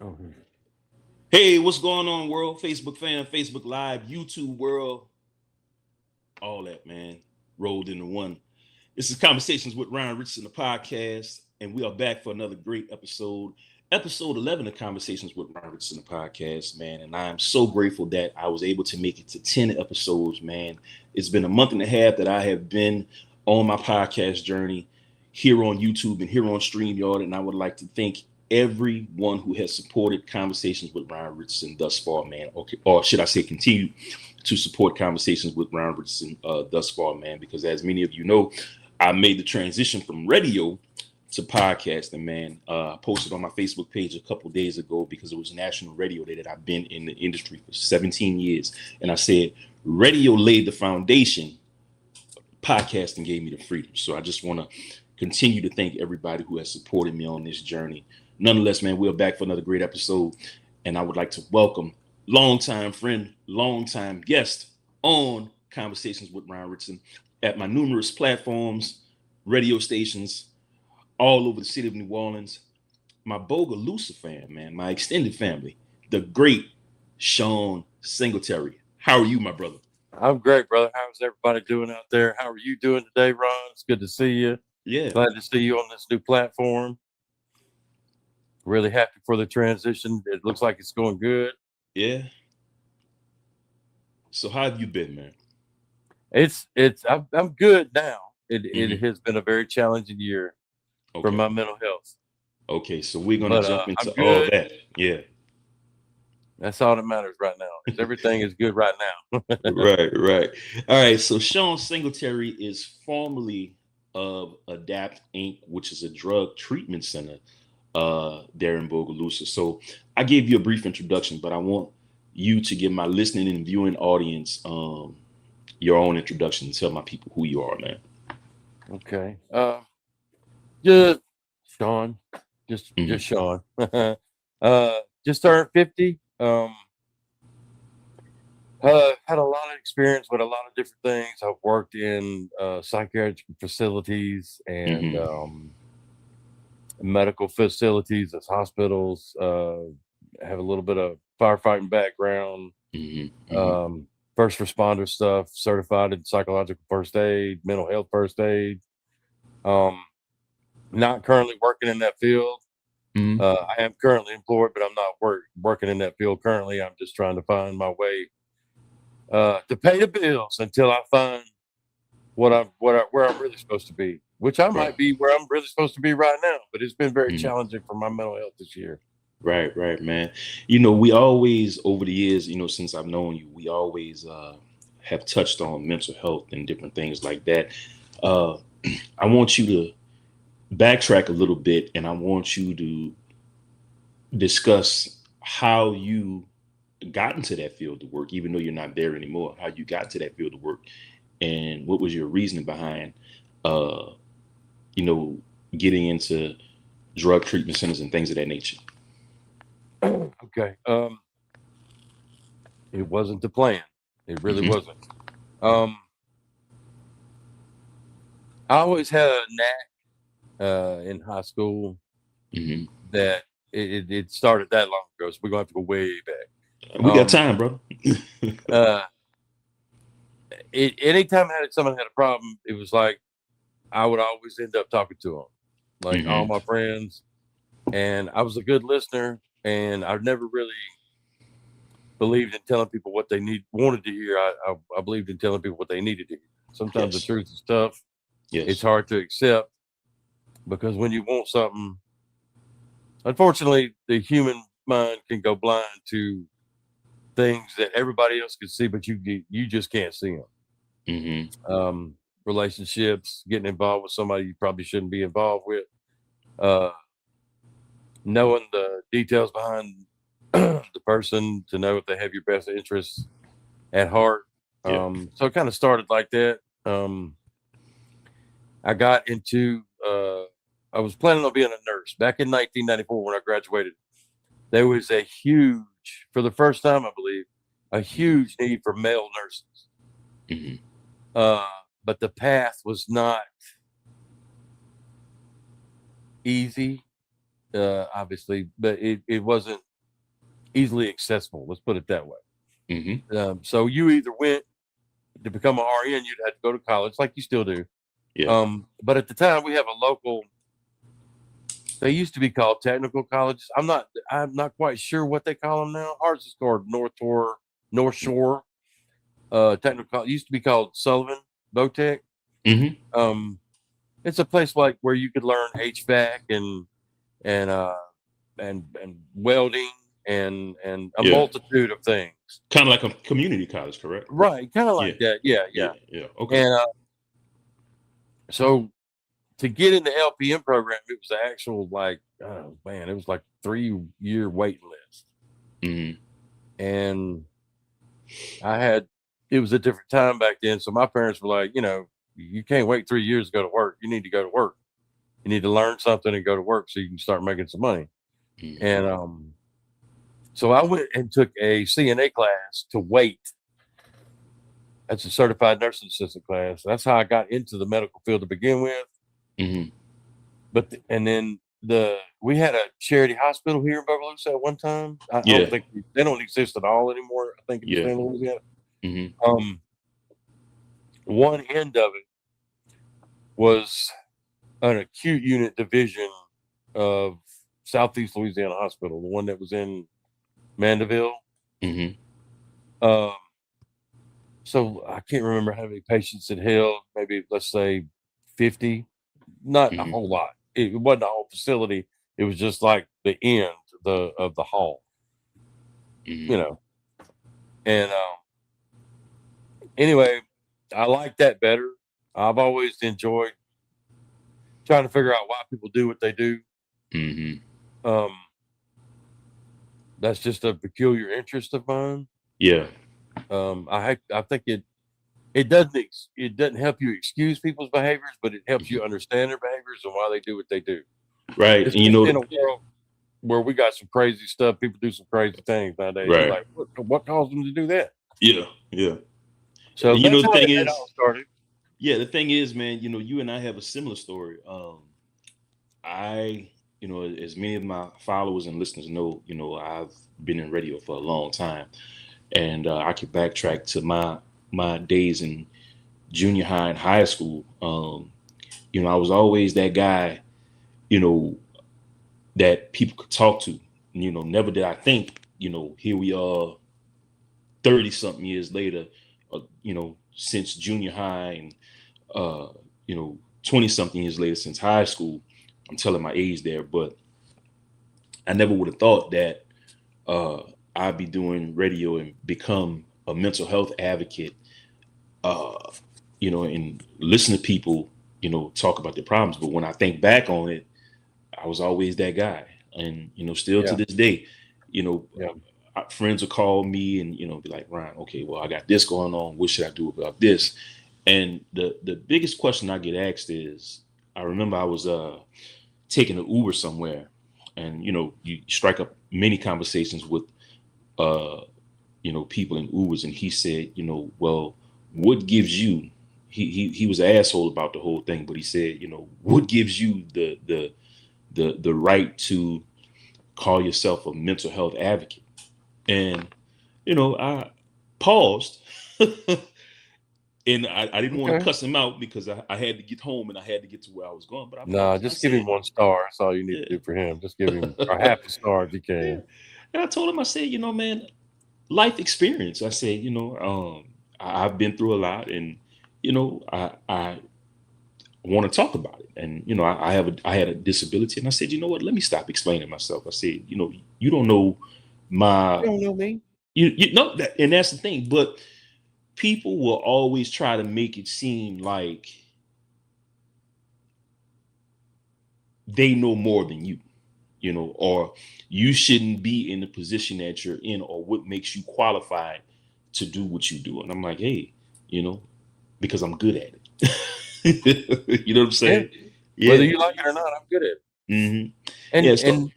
Mhm. Hey, what's going on, world? Facebook fan, Facebook Live, YouTube world, all that, man, rolled into one. This is Conversations with Ron Richardson, the podcast, and we are back for another great episode. Episode 11 of Conversations with Ron Richardson, the podcast, man. And I'm so grateful that I was able to make it to 10 episodes, man. It's been a month and a half that I have been on my podcast journey here on YouTube and here on StreamYard. And I would like to thank everyone who has supported Conversations with Ron Richardson thus far, man. Okay, or should I say, continue to support Conversations with Ron Richardson thus far, man. Because as many of you know, I made the transition from radio to podcasting, man. I posted on my Facebook page a couple days ago because it was national radio day that I've been in the industry for 17 years. And I said, radio laid the foundation, podcasting gave me the freedom. So I just want to continue to thank everybody who has supported me on this journey. Nonetheless, man, we're back for another great episode. And I would like to welcome longtime friend, longtime guest on Conversations with Ron Richardson at my numerous platforms, radio stations, all over the city of New Orleans. My Bogalusa fan, man, my extended family, the great Shawn Singletary. How are you, my brother? I'm great, brother. How's everybody doing out there? How are you doing today, Ron? It's good to see you. Yeah, Glad to see you on this new platform. Really happy for the transition. It looks like it's going good. yeah. So how have you been, man? I'm good now. It Mm-hmm. has been a very challenging year for Okay. my mental health, Okay. So we're gonna but jump into I'm all good. that. Yeah. That's all that matters right now. Is everything is good right now. Right. Right. All right. So Shawn Singletary is formerly of Adapt Inc., which is a drug treatment center there in Bogalusa. So I gave you a brief introduction, but I want you to give my listening and viewing audience your own introduction. Tell my people who you are, man. Okay. Just Sean, Hmm. just Sean. Just turned 50. Had a lot of experience with a lot of different things. I've worked in psychiatric facilities and Hmm. medical facilities as hospitals. Have a little bit of firefighting background, Hmm. Hmm. um, first responder stuff, certified in psychological first aid, mental health first aid. Um, Not currently working in that field. Hmm. I am currently employed, but I'm not working in that field currently. I'm just trying to find my way to pay the bills until I find where I'm really supposed to be, which I Right. might be where I'm really supposed to be right now. But it's been very Hmm. challenging for my mental health this year. Right. Right, man. We always, over the years, since I've known you, we always have touched on mental health and different things like that. Uh, I want you to backtrack a little bit and I want you to discuss how you got into that field of work, even though you're not there anymore, how you got to that field of work and what was your reasoning behind, uh, you know, getting into drug treatment centers and things of that nature. Okay. It wasn't the plan. It really Hmm. wasn't. Um, I always had a knack in high school Hmm. that it started that long ago. So we're gonna have to go way back. We got Um, time, bro. uh, Anytime someone had a problem, it was like I would always end up talking to them, like all Hmm. my friends, and I was a good listener, and I've never really believed in telling people what they wanted to hear. I believed in telling people what they needed to hear. Sometimes the Yes. truth is tough. It's Yes. hard to accept because when you want something, unfortunately, the human mind can go blind to things that everybody else can see, but you just can't see them. Hmm. Relationships, getting involved with somebody you probably shouldn't be involved with, uh, knowing the details behind the person to know if they have your best interests at heart. Yeah. So it kind of started like that. I got into, I was planning on being a nurse back in 1994 when I graduated. There was for the first time, I believe, a huge need for male nurses. Hmm. Uh, but the path was not easy, obviously, but it wasn't easily accessible. Let's put it that way. Mm-hmm. So you either went to become an RN, you'd have to go to college, like you still do. Yeah. But at the time, we have a local. They used to be called technical colleges. I'm not quite sure what they call them now. Ours is called North Shore Technical. It used to be called Sullivan Botech. Mm-hmm. It's a place like where you could learn HVAC and uh and welding and a Yeah. multitude of things. Kind of like a community college, correct? Right, kind of Yeah. like that. Yeah, Yeah. yeah. Yeah. Okay. And so to get in the LPN program, it was actual like, oh man, it was like 3-year waiting list. Mm-hmm. And it was a different time back then. So my parents were like, you can't wait 3 years to go to work. You need to go to work. You need to learn something and go to work so you can start making some money. Mm-hmm. And so I went and took a CNA class to wait. That's a certified nursing assistant class. That's how I got into the medical field to begin with. Mm-hmm. And then we had a charity hospital here in Bogalusa at one time. I Yeah. don't think they don't exist at all anymore. I think in Yeah. Louisiana. Mm-hmm. One end of it was an acute unit division of Southeast Louisiana Hospital, the one that was in Mandeville. Mm-hmm. So I can't remember how many patients it held. Maybe let's say 50. Not a Mm-hmm. whole lot. It wasn't a whole facility. It was just like the end of the hall, Mm-hmm. And anyway, I like that better. I've always enjoyed trying to figure out why people do what they do. Mm-hmm. That's just a peculiar interest of mine. Yeah. I think it doesn't help you excuse people's behaviors, but it helps you understand their behaviors and why they do what they do. Right. And Especially in a world where we got some crazy stuff, people do some crazy things nowadays. Right. You're like, what caused them to do that? Yeah. Yeah. So and that's the how thing it is, all started. Yeah, the thing is, man, you and I have a similar story. I, as many of my followers and listeners know, I've been in radio for a long time, and I could backtrack to my days in junior high and high school. I was always that guy, that people could talk to. Never did I think, here we are 30 something years later, since junior high and, 20 something years later since high school. I'm telling my age there, but I never would have thought that I'd be doing radio and become a mental health advocate, and listen to people, talk about their problems. But when I think back on it, I was always that guy. And, still to this day, friends will call me and, be like, Ron, okay, well, I got this going on. What should I do about this? And the biggest question I get asked is, I remember I was taking an Uber somewhere, and you strike up many conversations with people in Ubers, and he said, well, what gives you? He was an asshole about the whole thing, but he said, what gives you the right to call yourself a mental health advocate? And I paused. And I didn't want to cuss him out because I had to get home and I had to get to where I was going. But Just give him 1 star. That's all you need to do for him. Just give him or half a star if you can. Yeah. And I told him, I said, man, life experience. I said, I've been through a lot, and I want to talk about it. And I had a disability, and I said, you know what? Let me stop explaining myself. I said, you don't know You don't know me. You know that, and that's the thing. But people will always try to make it seem like they know more than you, or you shouldn't be in the position that you're in, or what makes you qualified to do what you do. And I'm like, hey, because I'm good at it. You know what I'm saying? Yeah. Whether you like it or not, I'm good at it. Mm-hmm. And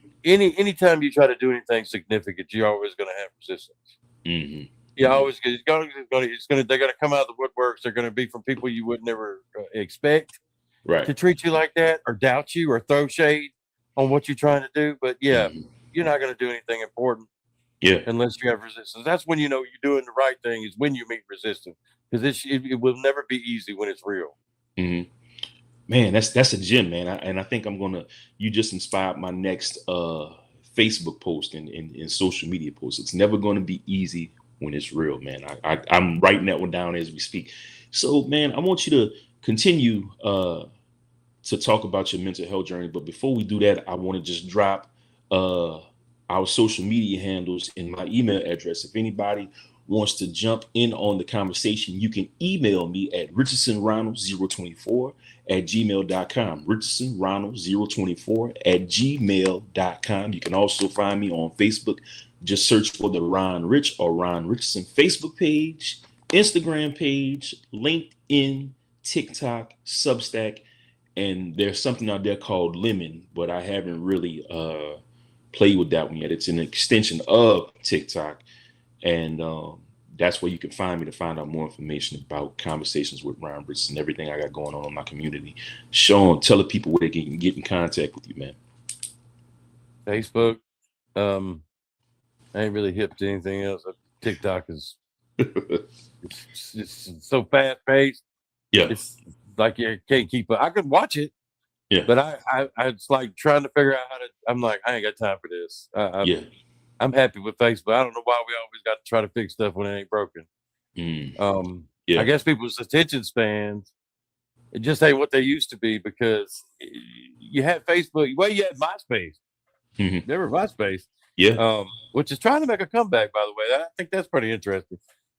anytime you try to do anything significant, you're always going to have resistance. Mm-hmm. You always they're going to come out of the woodworks. They're going to be from people you would never expect to treat you like that, or doubt you, or throw shade on what you're trying to do. But you're not going to do anything important Yeah. unless you have resistance. That's when you know you're doing the right thing, is when you meet resistance, because it will never be easy when it's real. Hmm. Man, that's a gem, man. I think I'm gonna. You just inspired my next Facebook post and social media post. It's never gonna be easy when it's real, man. I'm writing that one down as we speak. So, man, I want you to continue to talk about your mental health journey. But before we do that, I want to just drop uh, our social media handles and my email address. If anybody wants to jump in on the conversation, you can email me at richardsonronald024 at gmail.com. richardsonronald024 at gmail.com. You can also find me on Facebook. Just search for the Ron Rich or Ron Richardson Facebook page, Instagram page, LinkedIn, TikTok, Substack, and there's something out there called Lemon, but I haven't really played with that one yet. It's an extension of TikTok, and that's where you can find me to find out more information about conversations with Ron Richardson and everything I got going on in my community. Shawn, tell the people where they can get in contact with you, man. Facebook. I ain't really hip to anything else. TikTok is it's so fast paced. Yeah, It's like you can't keep up. I could watch it, yeah, but I it's like trying to figure out how to. I'm like, I ain't got time for this. yeah. I'm happy with Facebook. I don't know why we always got to try to fix stuff when it ain't broken. Mm, I yeah. guess people's attention spans, it just ain't what they used to be, because you had Facebook. Well, you had MySpace. Mhm. Never MySpace, Yeah. which is trying to make a comeback, by the way. I think that's pretty interesting.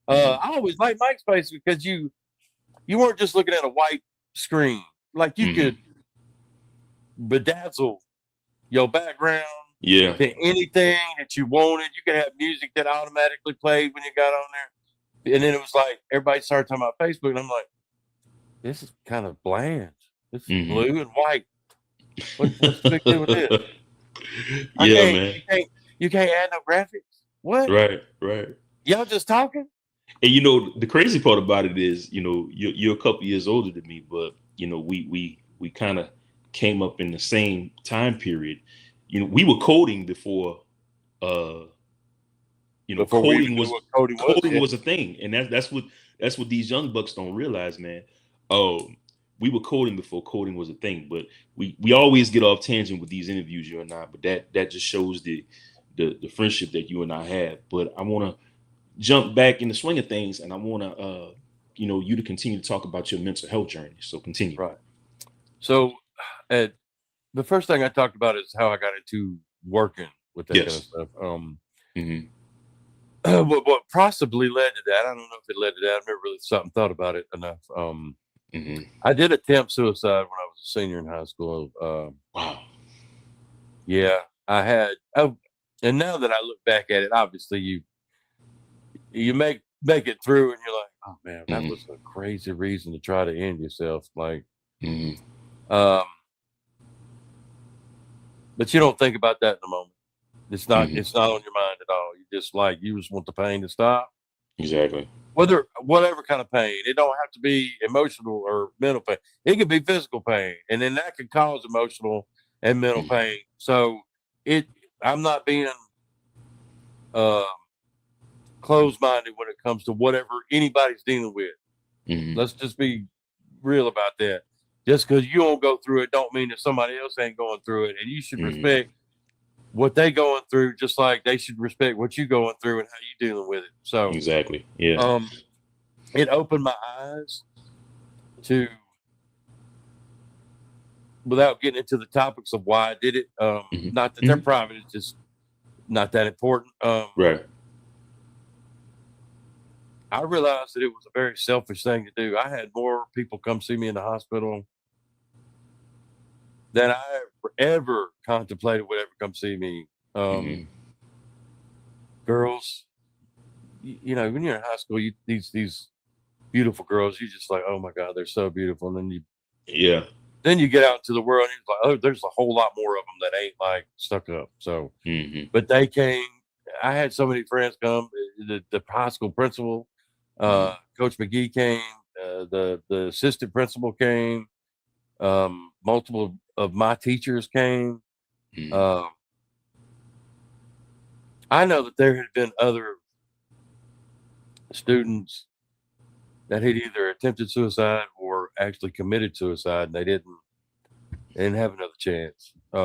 Mhm. I always liked MySpace because you weren't just looking at a white screen. Like, you Mhm. could bedazzle your background Yeah. to anything that you wanted. You could have music that automatically played when you got on there. And then it was like everybody started talking about Facebook, and I'm like, this is kind of bland. This is Mhm. blue and white. What's the big deal with this? I Yeah, can't. man. You can't add no graphics. What? Right, right. Y'all just talking? And the crazy part about it is, you're a couple years older than me, but we kind of came up in the same time period. We were coding before uh Before we even coding knew was what coding was. coding Yeah. was a thing. And that's what these young bucks don't realize, man. Oh, we were coding before coding was a thing. But we always get off tangent with these interviews, you and I, but that just shows the friendship that you and I have. But I want to jump back in the swing of things, and I want to you to continue to talk about your mental health journey. So continue. Right. So, the first thing I talked about is how I got into working with that kind of Yes. stuff. Hmm. What possibly led to that? I don't know if it led to that. I've never really thought about it enough. Hmm. I did attempt suicide when I was a senior in high school. Wow. Yeah, I had. And now that I look back at it, obviously you make it through, and you're like, oh man, that Hmm. was a crazy reason to try to end yourself. Like, Hmm. um, but you don't think about that in the moment. It's not. Hmm. It's not on your mind at all. You just want the pain to stop. Exactly. Whatever kind of pain. It don't have to be emotional or mental pain. It could be physical pain, and then that could cause emotional and mental Hmm. pain. So it. I'm not being uh, closed-minded when it comes to whatever anybody's dealing with. Hmm. Let's just be real about that. Just because you don't go through it, don't mean that somebody else ain't going through it, and you should Hmm. respect what they going through, just like they should respect what you going through and how you dealing with it. So, Exactly. Yeah. um, it opened my eyes to, without getting into the topics of why I did it. Hmm. Not that they're Hmm. private; it's just not that important. Right. I realized that it was a very selfish thing to do. I had more people come see me in the hospital than I ever contemplated would ever come see me. Hmm. Girls, when you're in high school, these beautiful girls, you just like, oh my god, they're so beautiful. And Yeah. then you get out into the world, and it's like, oh, there's a whole lot more of them that ain't like stuck up. So, Hmm. but they came. I had so many friends come. The high school principal, Hmm. Coach McGee came. The assistant principal came. Multiple of my teachers came. Hmm. Uh, I know that there had been other students that had either attempted suicide or actually committed suicide, and they didn't have another chance. I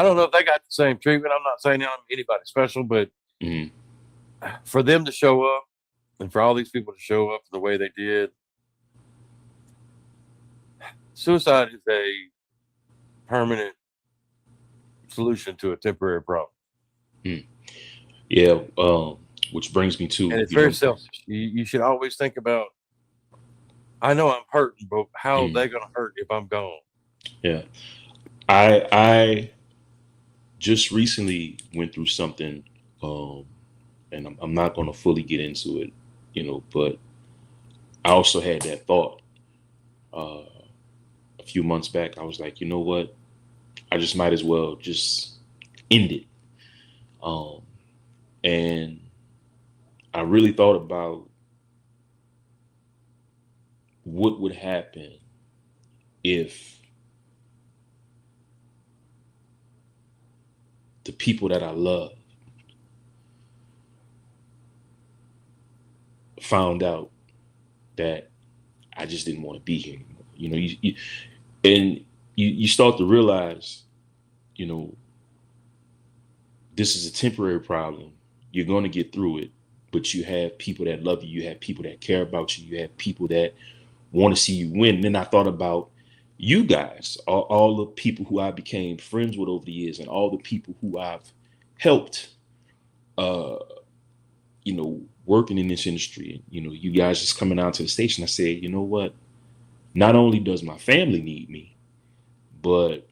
don't know if they got the same treatment. I'm not saying I'm anybody special, but for them to show up and for all these people to show up the way they did, suicide is a permanent solution to a temporary problem. Yeah, which brings me to, and it's very selfish. You should always think about, I know I'm hurting, but how are they going to hurt if I'm gone? Yeah. I just recently went through something, and I'm not going to fully get into it, but I also had that thought a few months back. I was like, you know what? I just might as well just end it. And I really thought about what would happen if the people that I love found out that I just didn't want to be here anymore. You start to realize, this is a temporary problem. You're going to get through it, but you have people that love you. You have people that care about you. You have people that want to see you win. And then I thought about you guys, all the people who I became friends with over the years, and all the people who I've helped, working in this industry. You guys just coming out to the station. I said, you know what? Not only does my family need me, but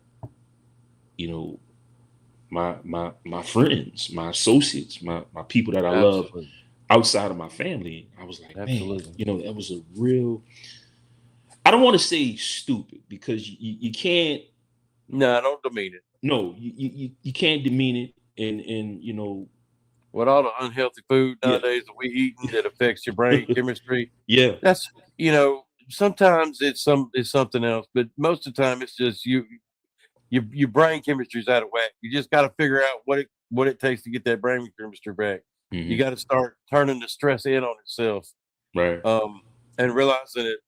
my friends, my associates, my people that I love outside of my family. I was like, Absolutely. man, that was a real, I don't want to say stupid, because you can't. No, don't demean it. No, you can't demean it. And with all the unhealthy food nowadays that we eating that affects your brain chemistry. Yeah. That's, sometimes it's something else, but most of the time it's just your brain chemistry is out of whack. You just got to figure out what it takes to get that brain chemistry back. You got to start turning the stress in on itself, right? And realizing it.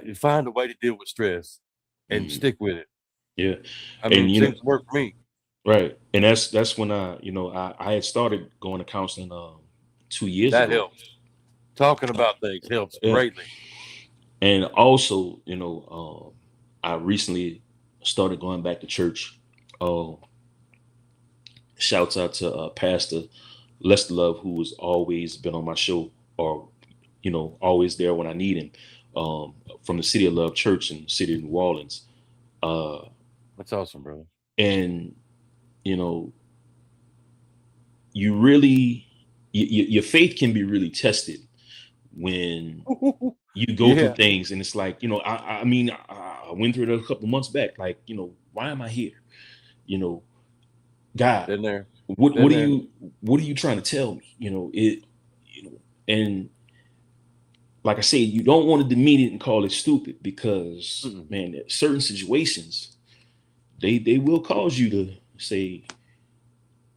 You find a way to deal with stress and stick with it. Yeah, I mean, it seems to work for me. Right, and that's when I had started going to counseling 2 years ago. That helps. Talking about things helps greatly. And also, I recently started going back to church. Shouts out to Pastor Lester Love, who has always been on my show, or always there when I need him. From the City of Love Church in the city of New Orleans. That's awesome, brother. And you really, your faith can be really tested when you go through things, and it's like, I went through it a couple months back. Like, why am I here? God, been there. What are you trying to tell me? And like I said, you don't want to demean it and call it stupid, because man, certain situations, they will cause you to say,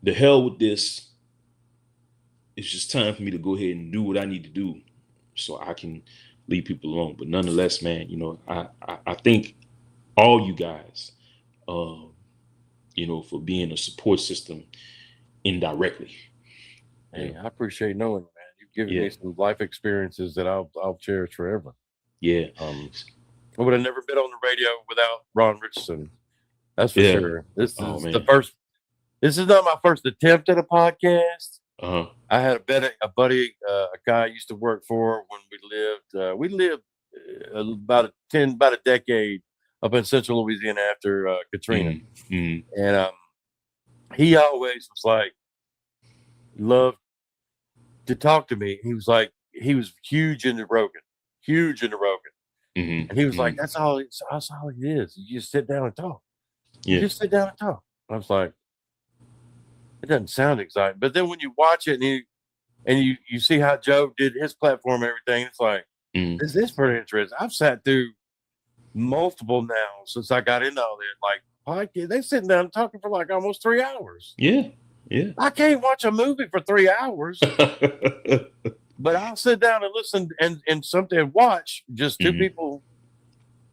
the hell with this. It's just time for me to go ahead and do what I need to do so I can leave people alone. But nonetheless, man, I thank all you guys, for being a support system indirectly. Hey, I appreciate knowing, man. You've given me some life experiences that I'll cherish forever. Yeah. I would have never been on the radio without Ron Richardson. That's for sure. This is not my first attempt at a podcast. I had a buddy, a guy I used to work for when we lived about a decade up in central Louisiana after Katrina. And he always was like, loved to talk to me. He was huge into Rogan. And he was like, that's all it is. You just sit down and talk. You just sit down and talk. And I was like, it doesn't sound exciting. But then when you watch it and you see how Joe did his platform and everything, it's like, this is pretty interesting. I've sat through multiple now since I got into all that, like podcast. They sitting down talking for like almost 3 hours. Yeah. Yeah. I can't watch a movie for 3 hours, but I'll sit down and listen and something watch just 2 people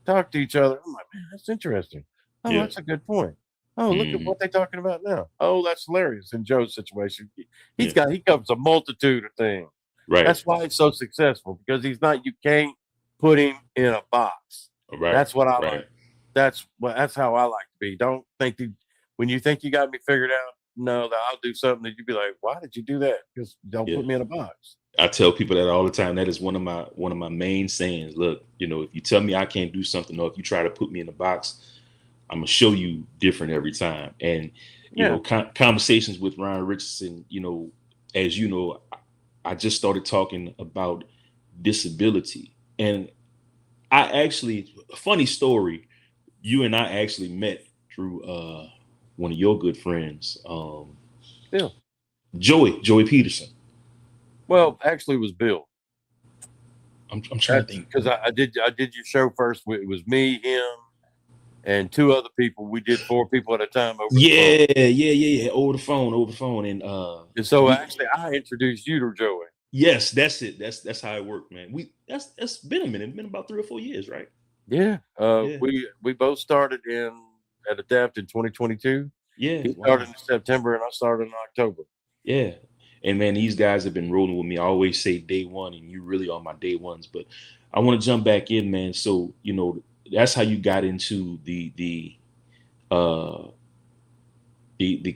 talk to each other. I'm like, man, that's interesting. Oh, Yeah. that's a good point. Oh, look at what they're talking about now. Oh, that's hilarious. In Joe's situation, he covers a multitude of things. Right. That's why he's so successful, because he's not. You can't put him in a box. Right. That's what I like. That's how I like to be. Don't think when you think you got me figured out. No, I'll do something that you'd be like, why did you do that? Because don't put me in a box. I tell people that all the time. That is one of my main sayings. Look, if you tell me I can't do something, or if you try to put me in a box, I'm gonna show you different every time. And conversations with Ron Richardson, as you know, I just started talking about disability. And a funny story, you and I actually met through one of your good friends, Joey Peterson. Well, actually, it was Bill. I'm trying to think, because I did your show first. It was me, him, and 2 other people. We did 4 people at a time over the phone. over the phone. And so actually, I introduced you to Joey. Yes, that's it. That's how it worked, man. That's been a minute. It's been about 3 or 4 years, right? Yeah. We both started at Adapt in 2022. Yeah. He started in September and I started in October. Yeah. And man, these guys have been rolling with me. I always say day one, and you really are my day ones. But I want to jump back in, man. So, that's how you got into the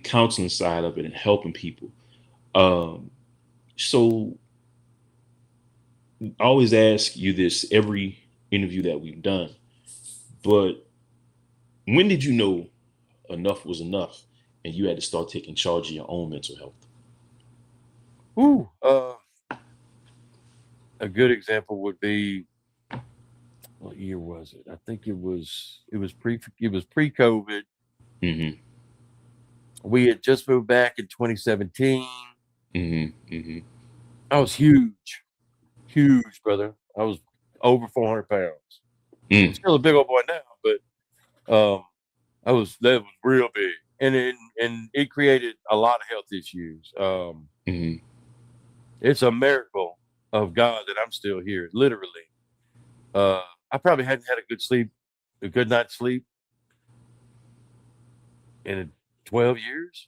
counseling side of it and helping people. So I always ask you this every interview that we've done, but when did you know enough was enough and you had to start taking charge of your own mental health? A good example would be, what year was it? I think it was pre-COVID. Mm-hmm. We had just moved back in 2017. Mm-hmm. Mm-hmm. I was huge, brother. I was over 400 pounds. I'm still a big old boy now, but that was real big, and it created a lot of health issues. It's a miracle of God that I'm still here, literally. I probably hadn't had a good night's sleep in 12 years.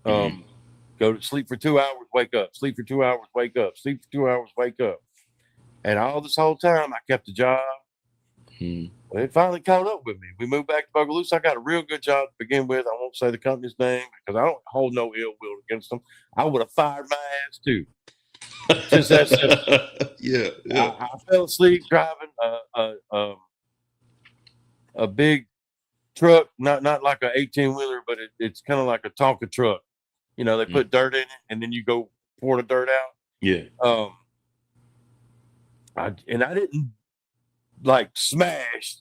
Go to sleep for 2 hours, wake up, sleep for 2 hours, wake up, sleep for 2 hours, wake up. And all this whole time I kept a job. Well, it finally caught up with me. We moved back to Bogalusa. I got a real good job to begin with. I won't say the company's name because I don't hold no ill will against them. I would have fired my ass too. Just that simple. Yeah. I fell asleep driving a big truck, not like an 18-wheeler, but it's kind of like a Tonka truck. They put dirt in it and then you go pour the dirt out. Yeah. I didn't like smash.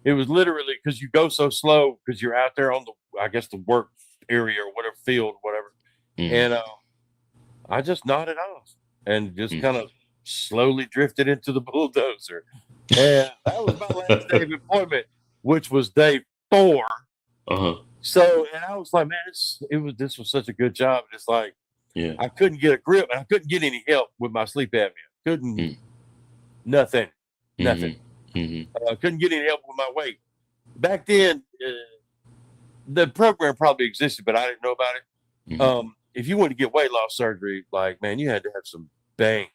It was literally because you go so slow because you're out there on the work area or whatever field, whatever. And I just nodded off and just kind of slowly drifted into the bulldozer. And that was my last day of employment, which was day 4. So, and I was like, man, this was such a good job. It's like, I couldn't get a grip and I couldn't get any help with my sleep apnea. Couldn't, nothing. Couldn't get any help with my weight. Back then, the program probably existed, but I didn't know about it. If you wanted to get weight loss surgery, like, man, you had to have some bang.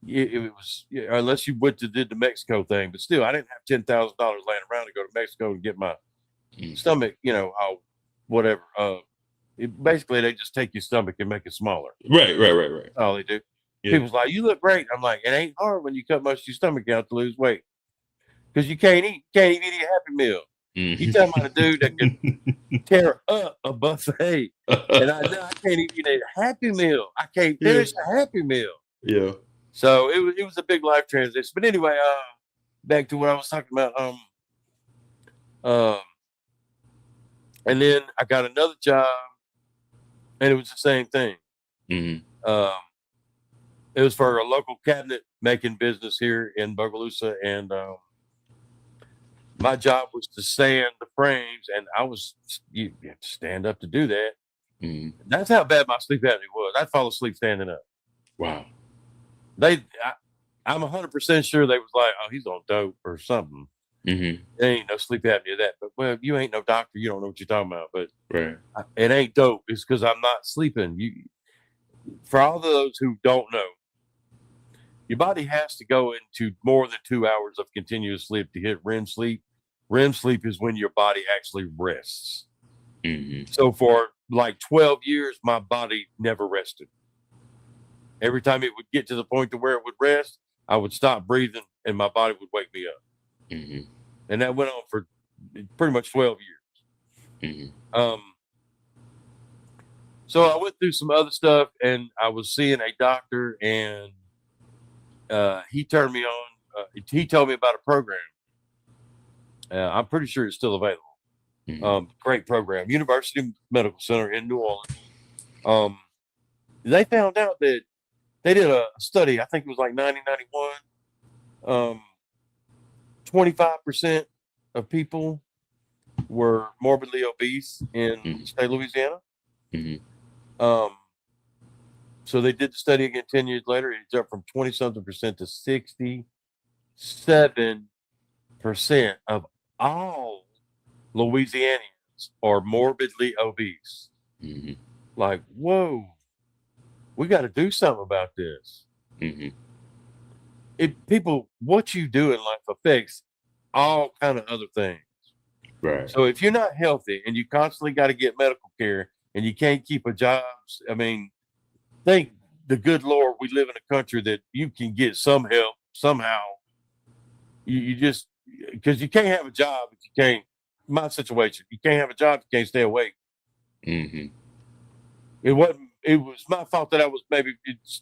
It was, unless you did the Mexico thing, but still, I didn't have $10,000 laying around to go to Mexico and get my stomach, whatever. Basically, they just take your stomach and make it smaller. Right. That's all they do. Yeah. People's like, you look great. I'm like, it ain't hard when you cut most of your stomach out to lose weight. Because you can't even eat a Happy Meal. You talking about a dude that can tear up a buffet. And I can't even eat a Happy Meal. I can't finish a Happy Meal. Yeah. So it was a big life transition. But anyway, back to what I was talking about. And then I got another job, and it was the same thing. It was for a local cabinet making business here in Bogalusa, and My job was to sand the frames, and you have to stand up to do that. That's how bad my sleep apnea was. I'd fall asleep standing up. Wow. I'm 100% sure they was like, oh, he's on dope or something. There ain't no sleep apnea of that. But well, you ain't no doctor. You don't know what you're talking about. But it ain't dope. It's because I'm not sleeping. For all those who don't know, your body has to go into more than 2 hours of continuous sleep to hit REM sleep. REM sleep is when your body actually rests. So for like 12 years, my body never rested. Every time it would get to the point to where it would rest, I would stop breathing and my body would wake me up. And that went on for pretty much 12 years. So I went through some other stuff and I was seeing a doctor and he turned me on. He told me about a program. I'm pretty sure it's still available. Great program, University Medical Center in New Orleans. They found out that they did a study. I think it was like 1991. 25% of people were morbidly obese in the state of Louisiana. So they did the study again 10 years later. It's up from 20-something% to 67% of all Louisianians are morbidly obese. Like, whoa, we got to do something about this. People, what you do in life affects all kind of other things. Right. So if you're not healthy and you constantly got to get medical care and you can't keep a job, I mean, thank the good Lord we live in a country that you can get some help somehow. You just, because you can't have a job if you can't, my situation, you can't have a job if you can't stay awake. It was my fault that I was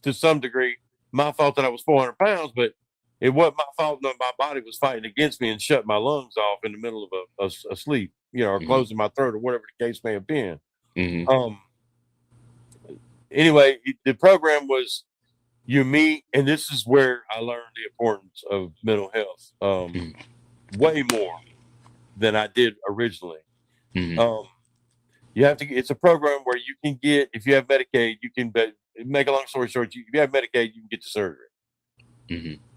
to some degree, my fault that I was 400 pounds, but it wasn't my fault that my body was fighting against me and shut my lungs off in the middle of a sleep, or closing my throat or whatever the case may have been. Anyway, the program was you meet, and this is where I learned the importance of mental health way more than I did originally. You have to. It's a program where you can get, if you have Medicaid, you can. Make a long story short, if you have Medicaid, you can get the surgery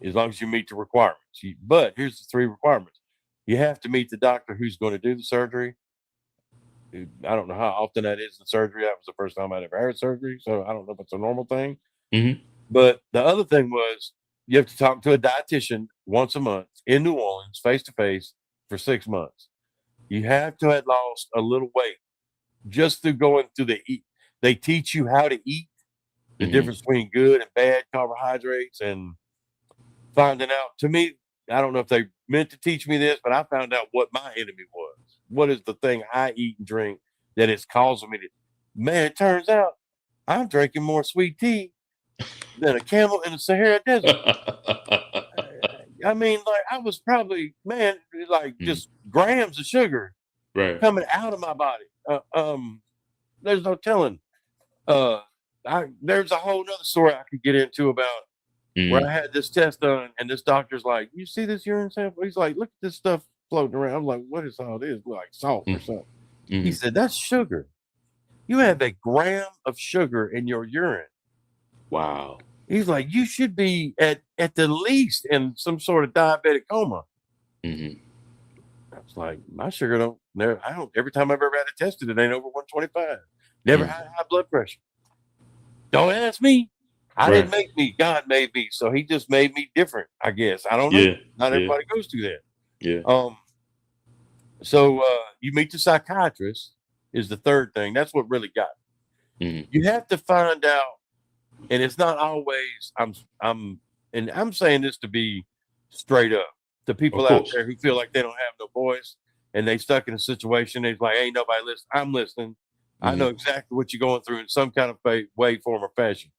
as long as you meet the requirements. But here's the 3 requirements: you have to meet the doctor who's going to do the surgery. I don't know how often that is in surgery. That was the first time I'd ever had surgery, so I don't know if it's a normal thing. But the other thing was you have to talk to a dietitian once a month in New Orleans, face to face, for 6 months. You have to have lost a little weight just through going through they teach you how to eat, the difference between good and bad carbohydrates, and finding out. To me, I don't know if they meant to teach me this, but I found out what my enemy was. What is the thing I eat and drink that is causing me to? Man, it turns out I'm drinking more sweet tea than a camel in the Sahara Desert. I mean, like I was probably, just grams of sugar coming out of my body. There's no telling. There's a whole nother story I could get into about where I had this test done, and this doctor's like, "You see this urine sample?" He's like, "Look at this stuff floating around." I'm like, "What is all this? Like salt or something?" He said, "That's sugar. You have a gram of sugar in your urine." Wow. He's like, "You should be at the least in some sort of diabetic coma." I was like, "My sugar I don't. Every time I've ever had it tested, it ain't over 125. Never had high blood pressure. Don't ask me. I didn't make me. God made me. So he just made me different, I guess. I don't know. Not everybody goes through that. So you meet the psychiatrist is the third thing. That's what really got me. You have to find out, and it's not always, I'm saying this to be straight up. The people out there who feel like they don't have no voice and they stuck in a situation, they're like, ain't nobody listening. I'm listening. I know exactly what you're going through in some kind of way, form, or fashion.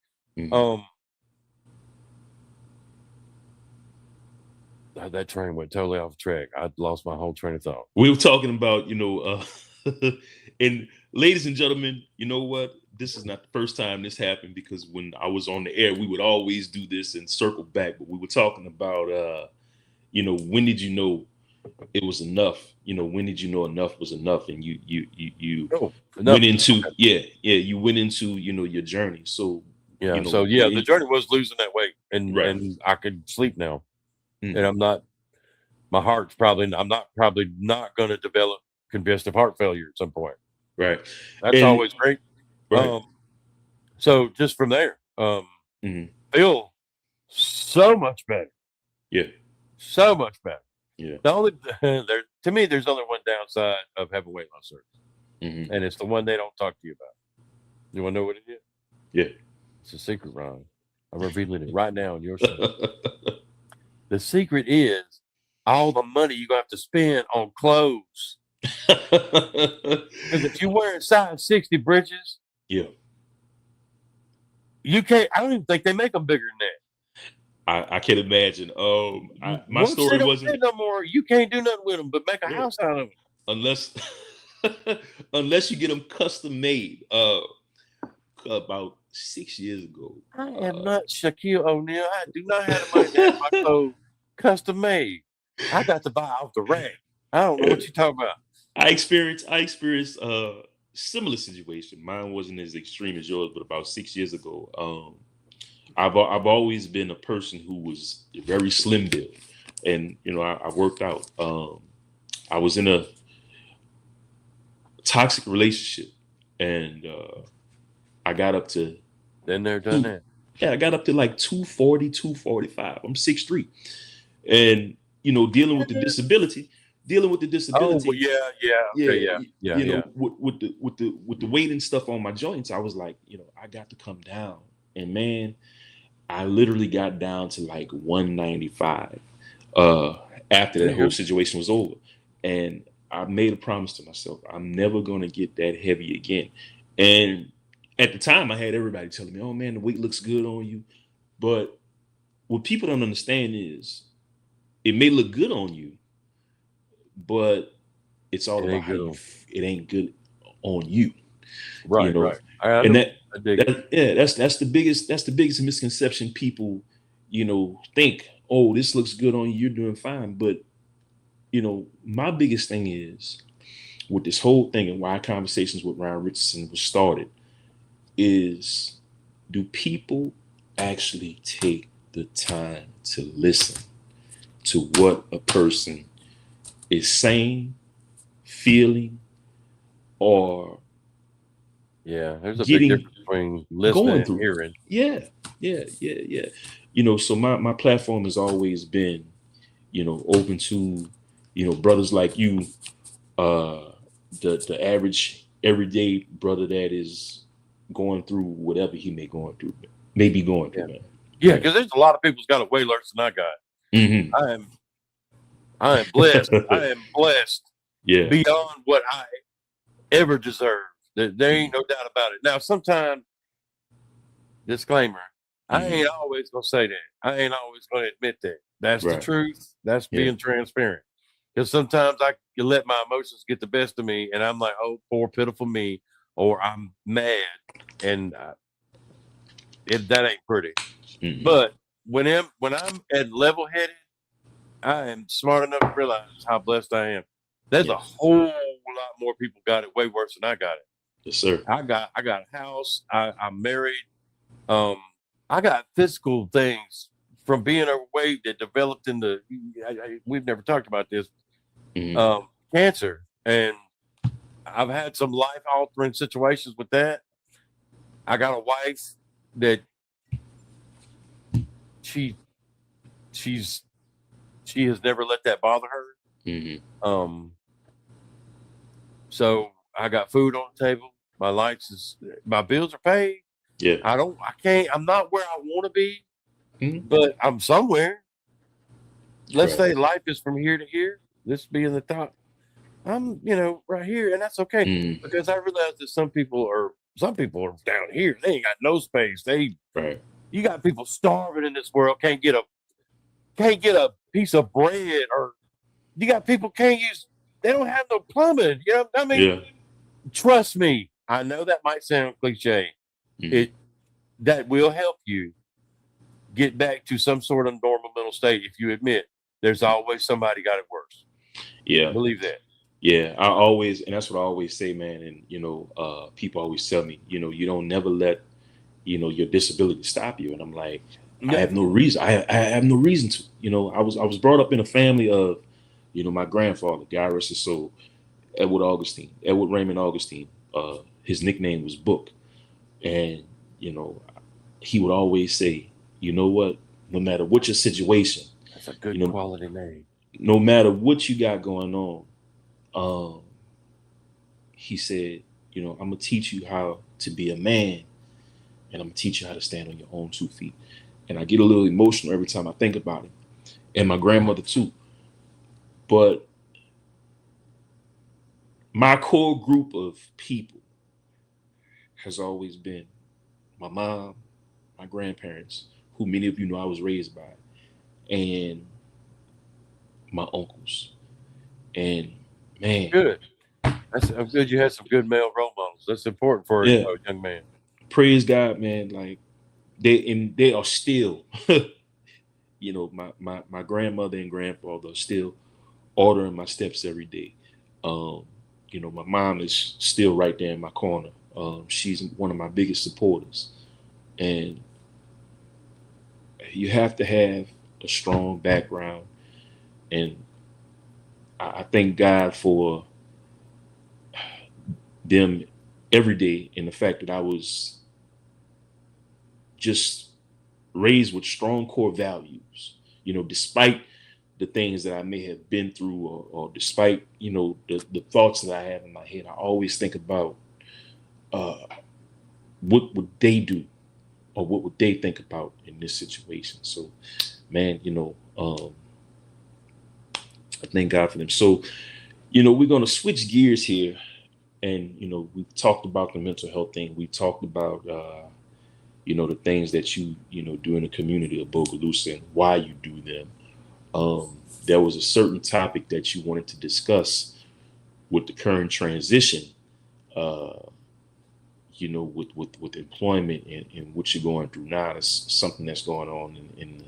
That train went totally off track. I lost my whole train of thought. We were talking about, and ladies and gentlemen, you know what? This is not the first time this happened, because when I was on the air, we would always do this and circle back. But we were talking about, when did you know it was enough. When did you know enough was enough? And you Oh, enough. went into you went into your journey. So Yeah. So yeah, the journey was losing that weight, right. and I could sleep now, Mm. and I'm not. My heart's probably. I'm not probably not going to develop congestive heart failure at some point. Right. That's And always great. right. So just from there, Mhm. feel so much better. Yeah. So much better. Yeah. The only to me, there's only one downside of having weight loss surgery, Mhm. and it's the one they don't talk to you about. You want to know what it is? Yeah. It's a secret, Ron. I'm revealing it right now in your show. The secret is all the money you're gonna have to spend on clothes. Because if you're wearing size 60 britches, Yeah. you can't. I don't even think they make them bigger than that. I can imagine. My Once they story don't wasn't fit no more, you can't do nothing with them but make a house out of them. unless unless you get them custom made. About 6 years ago. I am not Shaquille O'Neal. I do not have the money to have my clothes custom made. I got to buy off the rack. I don't know what you're talking about. I experienced a similar situation. Mine wasn't as extreme as yours, but about 6 years ago, I've always been a person who was very slim built, and I worked out. I was in a toxic relationship, and I got up to Then they're done that. I got up to like 240, 245. I'm 6'3", and dealing with the disability. Oh, well, yeah, okay, yeah. With the weight and stuff on my joints, I was like, I got to come down, and man, I literally got down to like 195 after that whole situation was over, and I made a promise to myself, I'm never going to get that heavy again. And at the time, I had everybody telling me, "Oh man, the weight looks good on you," but what people don't understand is it may look good on you, but it's all about how it ain't good on you. Right, right. And that's the biggest misconception people, think, oh, this looks good on you, you're doing fine. But my biggest thing is with this whole thing and why Conversations with Ron Richardson was started is, do people actually take the time to listen to what a person is saying, feeling, or there's a big difference between listening and hearing. Yeah. So my platform has always been, open to, brothers like you, the average everyday brother that is going through whatever he may be going through, man. Yeah, because there's a lot of people's got it way worse than I got. Mm-hmm. I am blessed. I am blessed beyond what I ever deserved. There ain't no doubt about it. Now, sometimes, disclaimer, I ain't always going to say that. I ain't always going to admit that. That's the truth. That's being transparent. Because sometimes I can let my emotions get the best of me, and I'm like, oh, poor, pitiful me, or I'm mad, and that ain't pretty. Mm-hmm. But when I'm at level-headed, I am smart enough to realize how blessed I am. There's a whole lot more people got it way worse than I got it. Yes, sir. I got a house. I'm married. I got physical things from being overweight that developed into. We've never talked about this. Mm-hmm. Cancer, and I've had some life-altering situations with that. I got a wife that she has never let that bother her. Mm-hmm. So I got food on the table. My bills are paid. Yeah. I'm not where I want to be, but I'm somewhere. Let's say life is from here to here. This being the top. I'm, right here, and that's okay because I realize that some people are down here. They ain't got no space. You got people starving in this world, can't get a piece of bread, or you got people they don't have no plumbing. You know what I mean? Yeah. Trust me. I know that might sound cliche. That will help you get back to some sort of normal mental state if you admit there's always somebody got it worse. Yeah. Believe that. Yeah. I always, and that's what I always say, man. And, people always tell me, you don't never let, your disability stop you. And I'm like, I Yeah. have no reason. I have no reason to. I was brought up in a family of, my grandfather, God rest his soul, Edward Raymond Augustine. His nickname was Book. And, you know, he would always say, you know what, no matter what your situation, That's a you good know, quality name. no matter what you got going on, um, he said, I'm gonna teach you how to be a man, and I'm gonna teach you how to stand on your own 2 feet. And I get a little emotional every time I think about it, and my grandmother too. But my core group of people has always been my mom, my grandparents, who many of you know I was raised by, and my uncles. And man, Good. I'm good. You had some good male role models. That's important for a yeah, young man. praise God, man. Like they are still, my grandmother and grandfather are still ordering my steps every day. Um, my mom is still right there in my corner. She's one of my biggest supporters, and you have to have a strong background. And I thank God for them every day, and the fact that I was just raised with strong core values, despite the things that I may have been through, or despite, the thoughts that I have in my head. I always think about uh, what would they do, or what would they think about in this situation. So, man, I thank God for them. So, we're going to switch gears here. And, we've talked about the mental health thing. We talked about, the things that you do in the community of Bogalusa and why you do them. There was a certain topic that you wanted to discuss with the current transition, uh, with employment and what you're going through now. It's something that's going on in the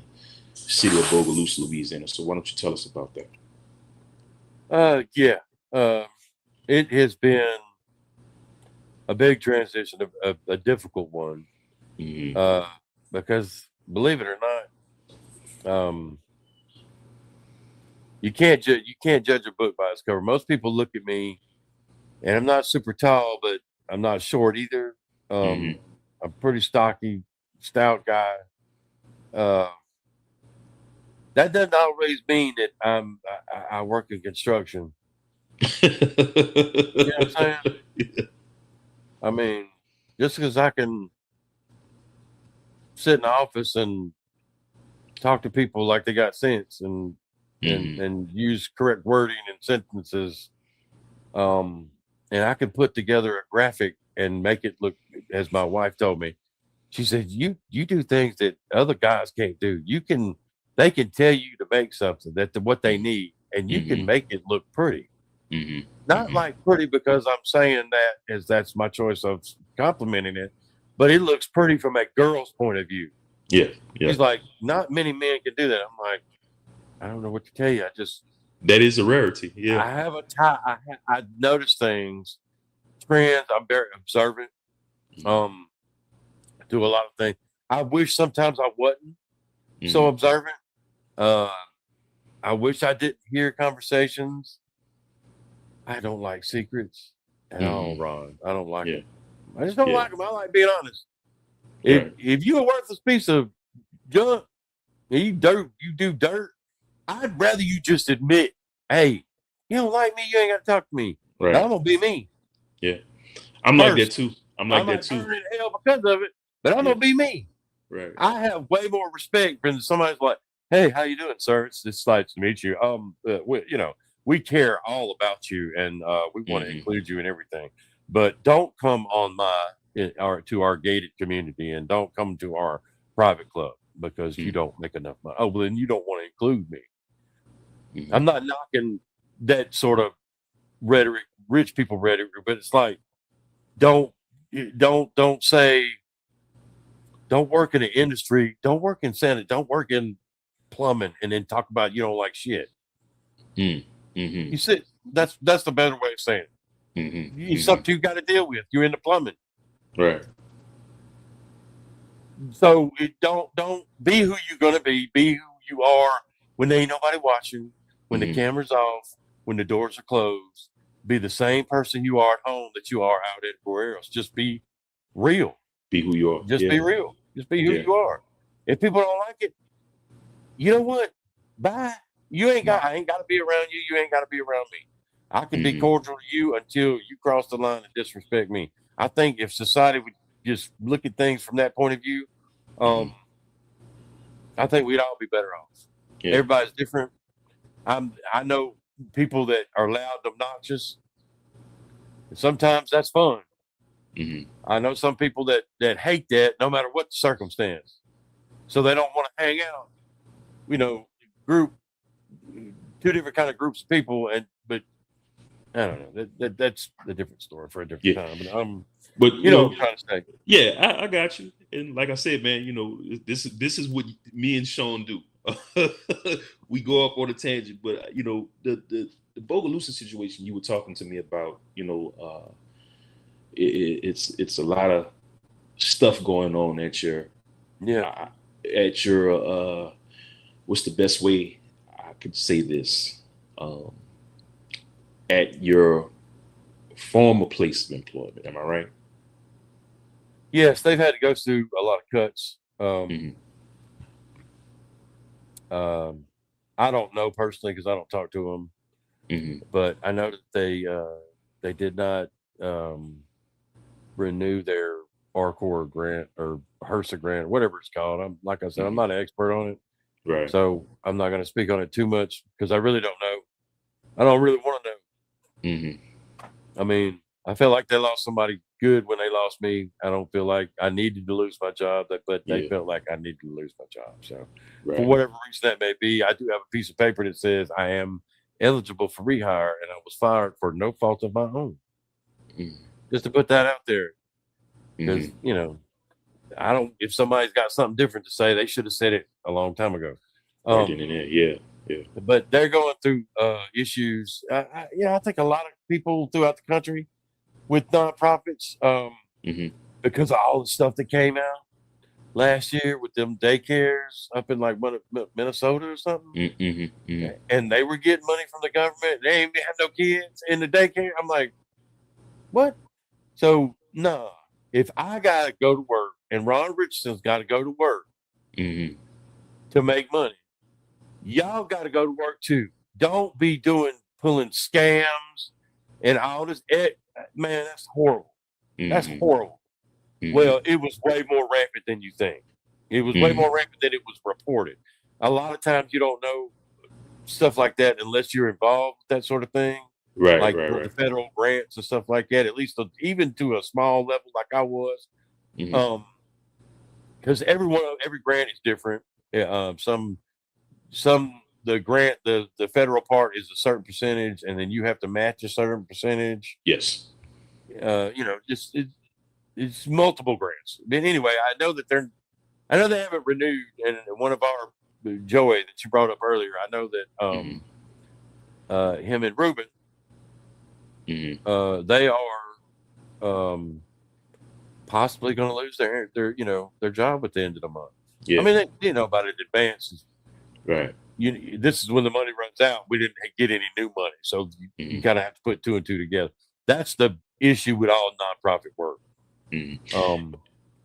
city of Bogalusa, Louisiana. So why don't you tell us about that? Yeah. It has been a big transition, a difficult one. Mm-hmm. Uh, because believe it or not, you can't judge a book by its cover. Most people look at me, and I'm not super tall, but I'm not short either. Mm-hmm. I'm pretty stocky, stout guy. Uh, that doesn't always mean that I work in construction. You know what I'm saying? I mean, just because I can sit in the office and talk to people like they got sense and and Mm-hmm. and use correct wording and sentences, um, and I can put together a graphic and make it look, as my wife told me. She said, "You do things that other guys can't do. They can tell you to make something what they need, and you can Mm-hmm. make it look pretty. Mm-hmm. Not Mm-hmm. like pretty because I'm saying that as that's my choice of complimenting it, but it looks pretty from a girl's point of view." Yeah. Yeah. She's like, "Not many men can do that." I'm like, "I don't know what to tell you. That is a rarity. Yeah. I have a tie. I notice things, trends. I'm very observant. Um, I do a lot of things. I wish sometimes I wasn't so Mm-hmm. observant. Uh, I wish I didn't hear conversations. I don't like secrets at all, Mm-hmm. Ron. I don't like Yeah. them. I just don't Yeah. like them. I like being honest. If Right. if you're a worthless piece of junk and you do dirt, I'd rather you just admit, hey, you don't like me, you ain't got to talk to me. Now Right. I'm gonna be me Yeah. I'm like that first. too. I'm I like that might too. burn in hell because of it, but I'm Yeah. gonna be me. Right. I have way more respect for somebody's like, "Hey, how you doing, sir? It's nice to meet you. We care all about you, and we want to Mm-hmm. include you in everything. But don't come on to our gated community, and don't come to our private club because you don't make enough money. Oh, well, then you don't want to include me. Mm-hmm. I'm not knocking that sort of rhetoric, rich people rhetoric, but it's like, don't don't say." Don't work in the industry. Don't work in Santa. Don't work in plumbing, and then talk about you don't like shit. Mm. Mm-hmm. You sit. That's the better way of saying it. Mm-hmm. It's Mm-hmm. something you got to deal with. You're in the plumbing. Right. So don't be who you're gonna be. Be who you are when there ain't nobody watching, when the Mm-hmm. camera's off, when the doors are closed. Be the same person you are at home that you are out everywhere else. Just be real. Be who you are. Just Yeah. be real. Just be who Yeah. you are. If people don't like it, you know what? Bye. You ain't got. I ain't got to be around you. You ain't got to be around me. I can be Mm-hmm. cordial to you until you cross the line and disrespect me. I think if society would just look at things from that point of view, Mm-hmm. I think we'd all be better off. Yeah. Everybody's different. I know people that are loud and obnoxious. And sometimes that's fun. Mm-hmm. I know some people that hate that no matter what the circumstance. So they don't want to hang out. You know, group two different kind of groups of people, but I don't know. That's a different story for a different Yeah. time. But You know what I'm trying to say. yeah, I got you. And like I said, man, this is what me and Shawn do. We go up on a tangent, but the Bogalusa situation you were talking to me about, it's a lot of stuff going on Yeah. at your what's the best way I could say this, um, at your former place of employment. Am I right? Yes, they've had to go through a lot of cuts. Mm-hmm. I don't know personally because I don't talk to them, Mm-hmm. but I know that they did not renew their RCOR grant or HRSA grant, whatever it's called. Like I said, I'm Mm-hmm. not an expert on it, Right. so I'm not going to speak on it too much because I really don't know. I don't really want to know. Mm-hmm. I mean, I feel like they lost somebody good when they lost me. I don't feel like I needed to lose my job, but they Yeah. felt like I needed to lose my job. So, for Right. whatever reason that may be, I do have a piece of paper that says I am eligible for rehire, and I was fired for no fault of my own. Mm-hmm. Just to put that out there, because Mm-hmm. I don't. If somebody's got something different to say, they should have said it a long time ago. Right then and there. Yeah. Yeah. But they're going through issues. I think a lot of people throughout the country with nonprofits, Mm-hmm. because of all the stuff that came out last year with them daycares up in like Minnesota or something, Mm-hmm. Mm-hmm. and they were getting money from the government. They ain't had no kids in the daycare. I'm like, what? So no, if I gotta go to work and Ron Richardson's got to go to work Mm-hmm. to make money, y'all got to go to work too. Don't be pulling scams and all this. Man, that's horrible. That's Mm-hmm. horrible. Mm-hmm. Well, it was way more rampant than you think. It was way Mm-hmm. more rampant than it was reported. A lot of times you don't know stuff like that unless you're involved with that sort of thing, Right. like Right. with the Right. federal grants and stuff like that. At least even to a small level, like I was, Mm-hmm. because every grant is different. Yeah, some the grant the federal part is a certain percentage, and then you have to match a certain percentage. Yes. Just it's multiple grants. But anyway, I know they haven't renewed, and one of our Joey that you brought up earlier. I know Mm-hmm. that him and Ruben, Mm-hmm. they are possibly going to lose their job at the end of the month. I Yeah. mean, about it advances. Right. This is when the money runs out. We didn't get any new money, so you Mm-hmm. kind of have to put two and two together. That's the issue with all nonprofit work. Mm-hmm.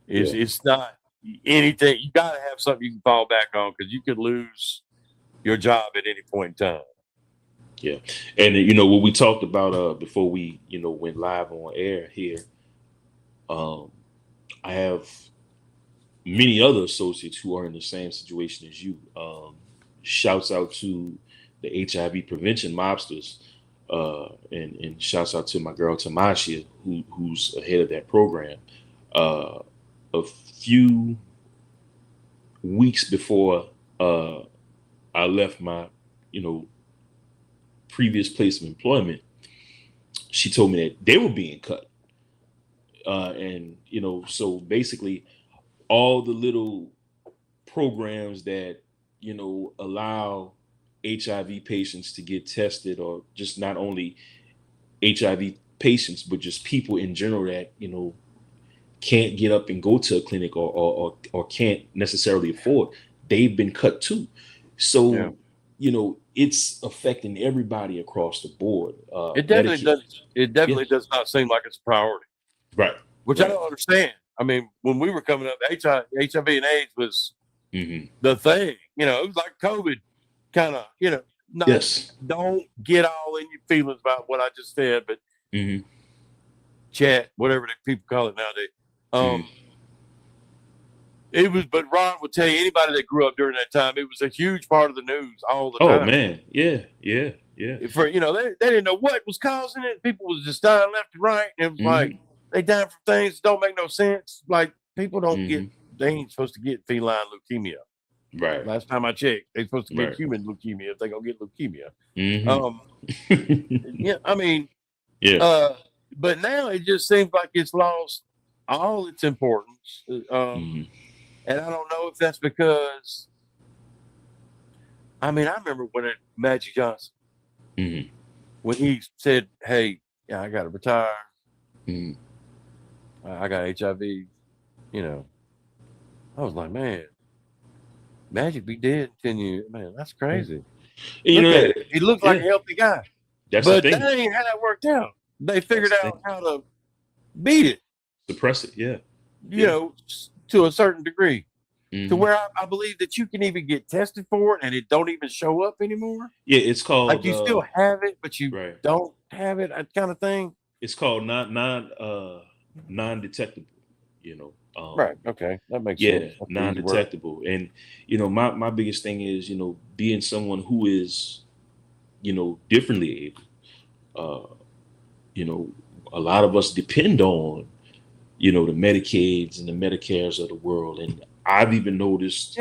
Is Yeah. it's not anything. You got to have something you can fall back on because you could lose your job at any point in time. Yeah. And what we talked about before we went live on air here. I have many other associates who are in the same situation as you. Shouts out to the HIV prevention mobsters, and shouts out to my girl Tamasha, who's ahead of that program. A few weeks before I left my, previous place of employment, she told me that they were being cut, and so basically all the little programs that allow HIV patients to get tested, or just not only HIV patients, but just people in general that, can't get up and go to a clinic, or can't necessarily afford, they've been cut too. So, it's affecting everybody across the board. It definitely Medicaid. does. It Yeah. definitely does not seem like it's a priority, Right. which I don't understand. I mean, when we were coming up, HIV and AIDS was the thing. It was like COVID, kind of. Not Yes. don't get all in your feelings about what I just said, but chat, whatever the people call it nowadays. It was, but Ron would tell you, anybody that grew up during that time, it was a huge part of the news all the time. Oh man, yeah. For they didn't know what was causing it. People was just dying left and right. And it was like they dying from things that don't make no sense. Like people don't get, they ain't supposed to get feline leukemia. Right. Last time I checked, they're supposed to get human leukemia if they're gonna get leukemia. I mean, but now it just seems like it's lost all its importance. And I don't know if that's because, I remember when Magic Johnson, when he said, "Hey, yeah, I got to retire. I got HIV," I was like, man, Magic be dead in 10 years. Man, that's crazy. He looked like a healthy guy. But that ain't how that worked out. They figured out how to beat it. Suppress it, yeah. To a certain degree. To where I believe that you can even get tested for it and it don't even show up anymore. Yeah, it's called, like you still have it, but you don't have it, that kind of thing. It's called non-detectable, right. Okay. That makes sense. Yeah, non-detectable. And my biggest thing is, being someone who is, differently able. A lot of us depend on, the Medicaids and the Medicares of the world. And I've even noticed,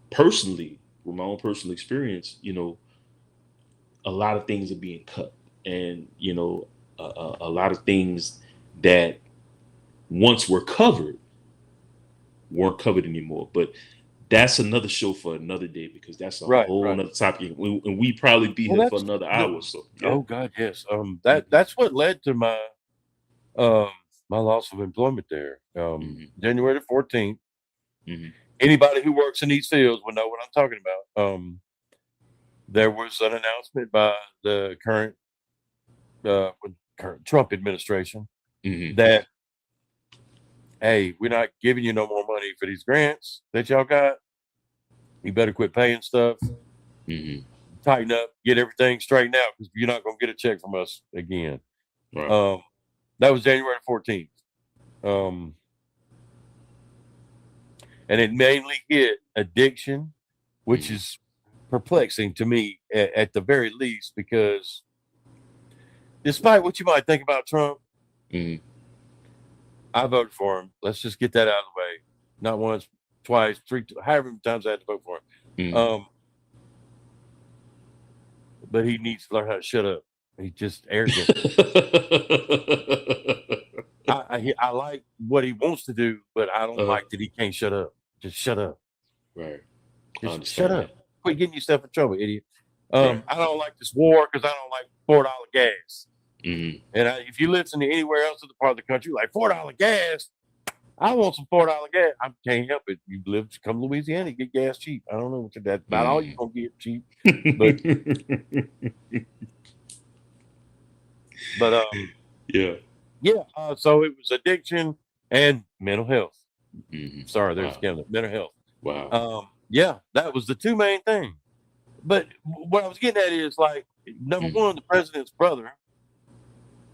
personally, with my own personal experience, a lot of things are being cut. And, a lot of things that once were covered weren't covered anymore. But that's another show for another day, because that's a whole other topic. And we probably be here for another hour. So Oh God, yes. That's what led to my my loss of employment there. January the 14th. Anybody who works in these fields will know what I'm talking about. There was an announcement by the current Trump administration that, hey, we're not giving you no more money for these grants that y'all got. You better quit paying stuff. Tighten up, get everything straightened out, because you're not going to get a check from us again. Right. That was January 14th. And it mainly hit addiction, which is perplexing to me at the very least, because despite what you might think about Trump, I voted for him. Let's just get that out of the way. Not once, twice, three, however many times I had to vote for him. But he needs to learn how to shut up. He's just arrogant. I like what he wants to do, but I don't like that he can't shut up. Just shut up. Right. Just shut up. Quit getting yourself in trouble, idiot. I don't like this war because I don't like $4 gas. And if you listen to anywhere else in the part of the country, like $4 gas, I want some $4 gas. I can't help it. You come to Louisiana, get gas cheap. I don't know what that's about. All you're gonna get cheap, but so it was addiction and mental health. Sorry, there's mental health. Wow. That was the two main things. But what I was getting at is, like, number one, the president's brother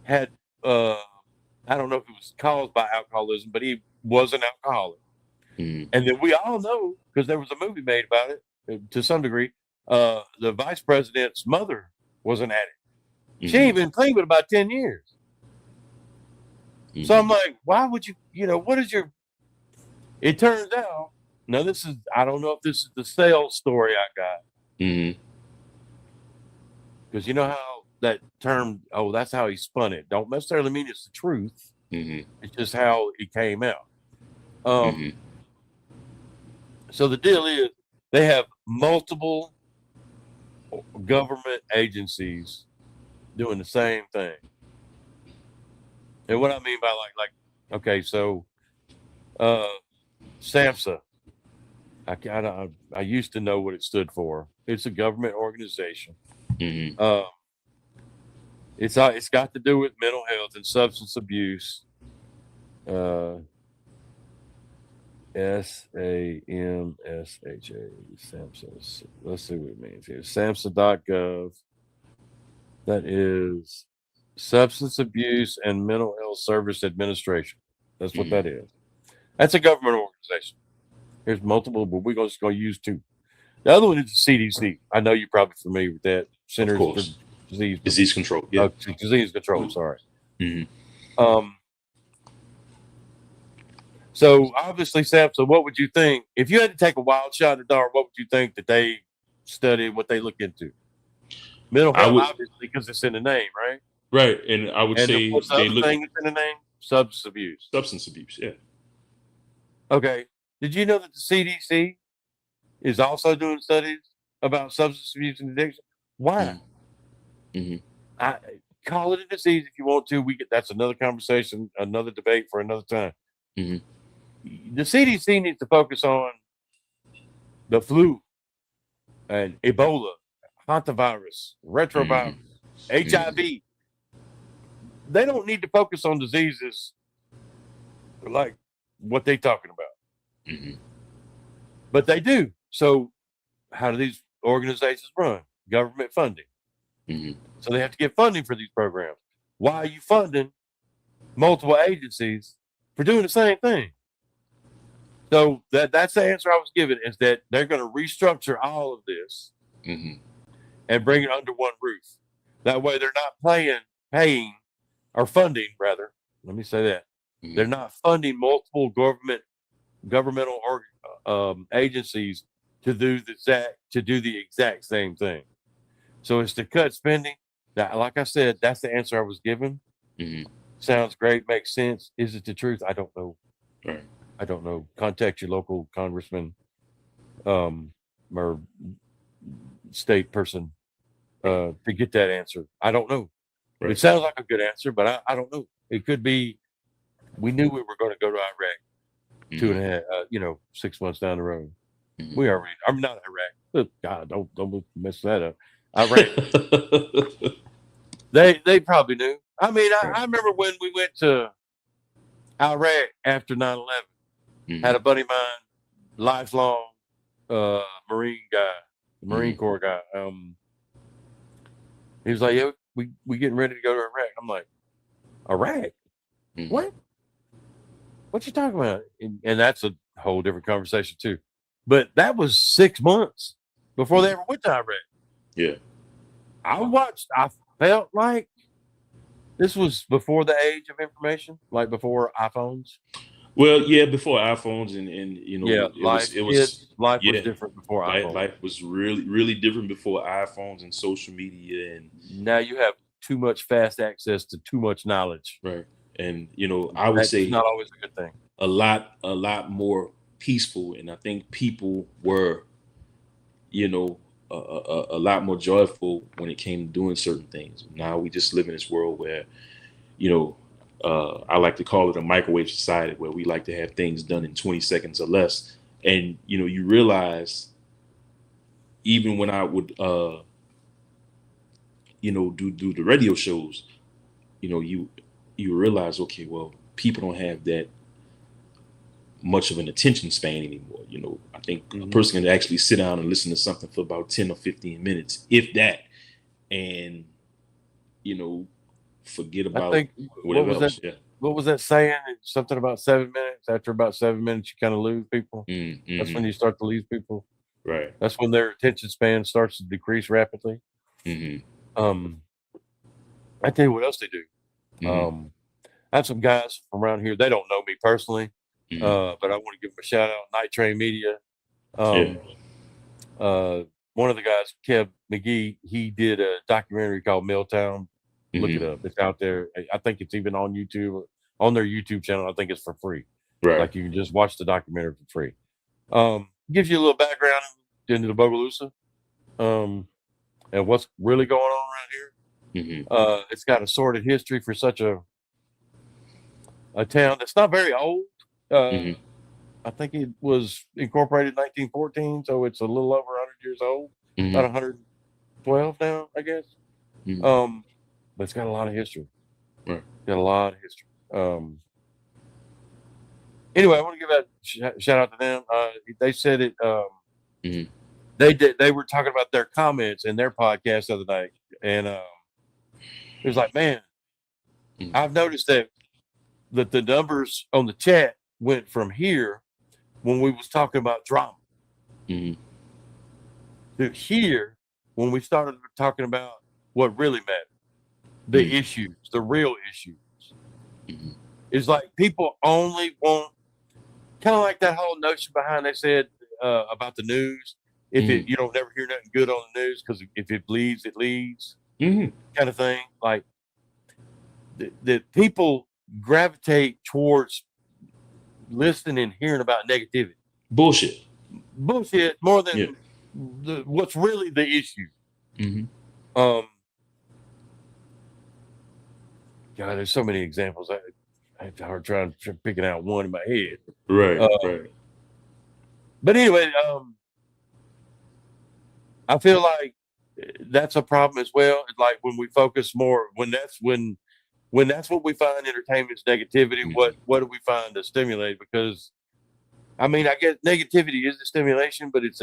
had I don't know if it was caused by alcoholism, but he was an alcoholic. And then we all know, because there was a movie made about it to some degree, the vice president's mother was an addict. She ain't been clean but about 10 years. So I'm like, why would you, what is your, it turns out, now this is, I don't know if this is the sales story I got. Because you know how that term, that's how he spun it. Don't necessarily mean it's the truth. It's just how it came out. So the deal is, they have multiple government agencies doing the same thing. And what I mean by okay, so SAMHSA, I used to know what it stood for. It's a government organization. Mm-hmm. It's got to do with mental health and substance abuse. SAMSHA, SAMHSA. Let's see what it means here. SAMHSA.gov. That is Substance Abuse and Mental Health Service Administration. That's what that is. That's a government organization. There's multiple, but we're just going to use two. The other one is the CDC. I know you're probably familiar with that. Centers for Disease Control. Yeah. Disease Control. Sorry. Mm-hmm. So obviously, SAMHSA, what would you think if you had to take a wild shot in the dark? What would you think that they study, what they look into? Mental health, obviously, because it's in the name, right? Right, and I would say what's the other thing that's in the name? Substance abuse. Substance abuse, yeah. Okay. Did you know that the CDC is also doing studies about substance abuse and addiction? Why? Mm-hmm. I call it a disease if you want to. That's another conversation, another debate for another time. Mm-hmm. The CDC needs to focus on the flu and Ebola, hantavirus, retrovirus, HIV. They don't need to focus on diseases like what they're talking about. But they do. So how do these organizations run? Government funding. So they have to get funding for these programs. Why are you funding multiple agencies for doing the same thing? So that's the answer I was given, is that they're going to restructure all of this and bring it under one roof. That way they're not paying or funding, rather. Let me say that. They're not funding multiple governmental agencies to do the exact same thing. So it's to cut spending. Now, like I said, that's the answer I was given. Sounds great, makes sense. Is it the truth? I don't know. Right. I don't know. Contact your local congressman or state person to get that answer. I don't know. Right. It sounds like a good answer, but I don't know. It could be we knew we were going to go to Iraq 6 months down the road. We already, I'm not Iraq. Oh, God, don't mess that up. Iraq. They probably knew. I mean, I remember when we went to Iraq after 9/11. Had a buddy of mine, lifelong Marine guy, Marine Corps guy. He was like, "Yeah, we getting ready to go to Iraq." I'm like, "Iraq? What? What you talking about?" And that's a whole different conversation too. But that was 6 months before they ever went to Iraq. Yeah. I felt like this was before the age of information, like before iPhones. Well, yeah, before iPhones and life was different before iPhones. Life was really different before iPhones and social media, and now you have too much fast access to too much knowledge. Right. And I would say not always a good thing. A lot more peaceful, and I think people were, a lot more joyful when it came to doing certain things. Now we just live in this world where, I like to call it a microwave society, where we like to have things done in 20 seconds or less. And, you realize even when I would, do the radio shows, you realize, okay, well, people don't have that much of an attention span anymore. I think a person can actually sit down and listen to something for about 10 or 15 minutes, if that, and, forget about whatever else. What was that saying? Something about 7 minutes. After about 7 minutes, you kind of lose people. That's when you start to lose people. Right. That's when their attention span starts to decrease rapidly. I tell you what else they do. I have some guys from around here. They don't know me personally, but I want to give them a shout out. Night Train Media. One of the guys, Kev McGee, he did a documentary called Milltown. Look it up. It's out there. I think it's even on YouTube, on their YouTube channel. I think it's for free. Right. Like you can just watch the documentary for free. Gives you a little background into the Bogalusa. and what's really going on around here. It's got a sordid history for such a town that's not very old. I think it was incorporated in 1914, so it's a little over 100 years old. About 112 now, I guess. But it's got a lot of history. Right. Got a lot of history. Anyway, I want to give a shout out to them. They said it. They were talking about their comments in their podcast the other night, and it was like, man, I've noticed that the numbers on the chat went from here when we was talking about drama to here when we started talking about what really mattered, the issues, the real issues. It's like people only want, kind of like that whole notion behind they said about the news. If you don't never hear nothing good on the news because if it bleeds, it leads, kind of thing. Like the people gravitate towards listening and hearing about negativity. Bullshit more than what's really the issue. God, there's so many examples. I trying to pick it out one in my head. Right. But anyway, I feel like that's a problem as well. It's like when we focus more, when that's what we find entertainment is negativity. What do we find to stimulate? Because I mean, I guess negativity is a stimulation, but it's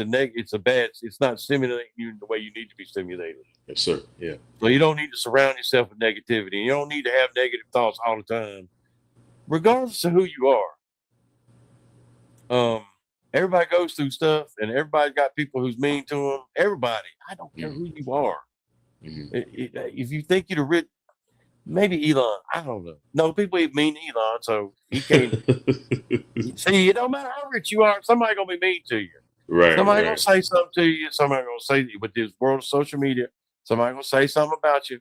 not stimulating you in the way you need to be stimulated. Yes, sir. Yeah. So you don't need to surround yourself with negativity. You don't need to have negative thoughts all the time, regardless of who you are. Everybody goes through stuff, and everybody's got people who's mean to them. Everybody. I don't care who you are. If you think you're rich, maybe Elon. I don't know. No, people ain't mean to Elon, so he can't. See, it don't matter how rich you are. Somebody gonna be mean to you. Right. Somebody gonna say something to you. Somebody gonna say with this world of social media. Somebody gonna say something about you.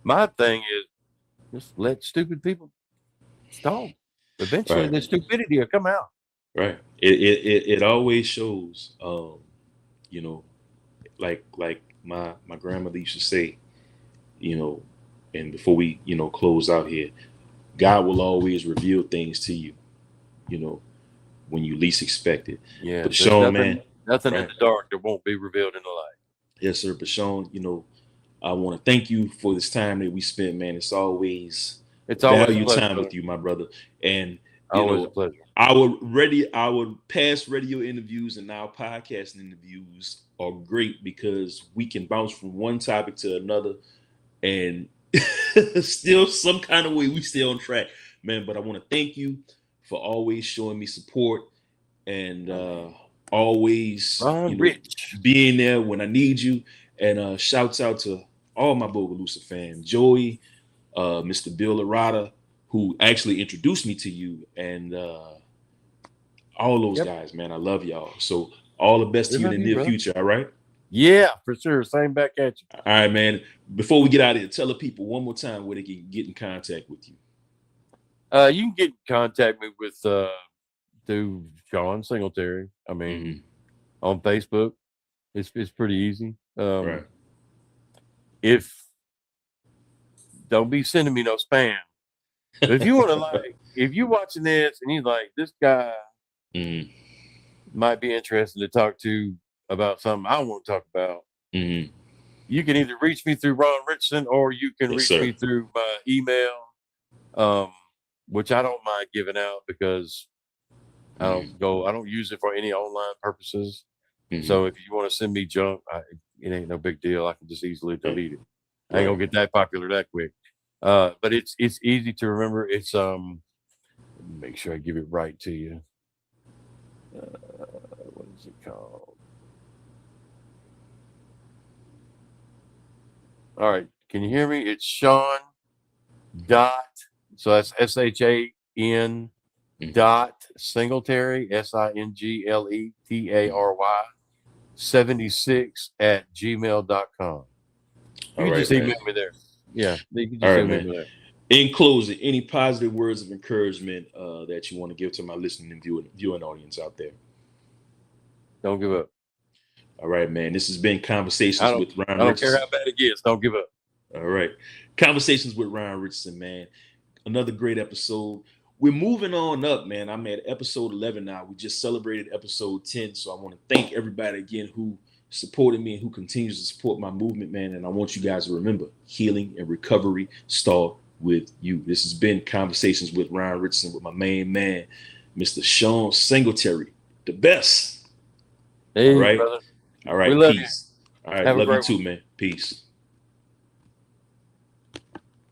My thing is just let stupid people talk. Eventually, the stupidity will come out. Right. It always shows. You know, like my grandmother used to say. And before we close out here, God will always reveal things to you. When you least expect it. Yeah. But Shawn, nothing in the dark that won't be revealed in the light. Yes, sir. But Shawn, I want to thank you for this time that we spent, man. It's always value time with you, my brother. And always a pleasure. Our past radio interviews and now podcasting interviews are great because we can bounce from one topic to another and still some kind of way we stay on track, man. But I want to thank you for always showing me support and always being there when I need you. And shouts out to all my Bogalusa fans, Joey, Mr. Bill Arata, who actually introduced me to you, and all those guys, man. I love y'all. So all the best to you in the near future. All right. Yeah, for sure. Same back at you. All right, man. Before we get out of here, tell the people one more time where they can get in contact with you. You can get in contact with through Shawn Singletary. I mean, on Facebook, it's pretty easy. Right. If don't be sending me no spam. But if you want to if you're watching this and you're like, this guy might be interested to talk to about something I want to talk about, you can either reach me through Ron Richardson or you can reach me through my email, which I don't mind giving out because I don't use it for any online purposes. So if you want to send me junk, it ain't no big deal. I can just easily delete it. I ain't gonna get that popular that quick. But it's easy to remember. It's make sure I give it right to you. What is it called? All right, can you hear me? It's Shawn dot. So that's SHAN dot Singletary SINGLETARY 76 at gmail.com. You can just email me there. Yeah, you can just email me there. In closing, any positive words of encouragement that you want to give to my listening and viewing audience out there? Don't give up. All right, man. This has been I Conversations don't, with Ron I don't care Richardson. how bad it gets. Don't give up. All right. Conversations with Ron Richardson, man. Another great episode. We're moving on up, man. I'm at episode 11 now. We just celebrated episode 10. So I want to thank everybody again who supported me and who continues to support my movement, man. And I want you guys to remember, healing and recovery start with you. This has been Conversations with Ron Richardson with my main man, Mr. Shawn Singletary, the best. Hey, All right. brother. All right. We love you. Peace. All right. Have a Love you great too, one. man. Peace.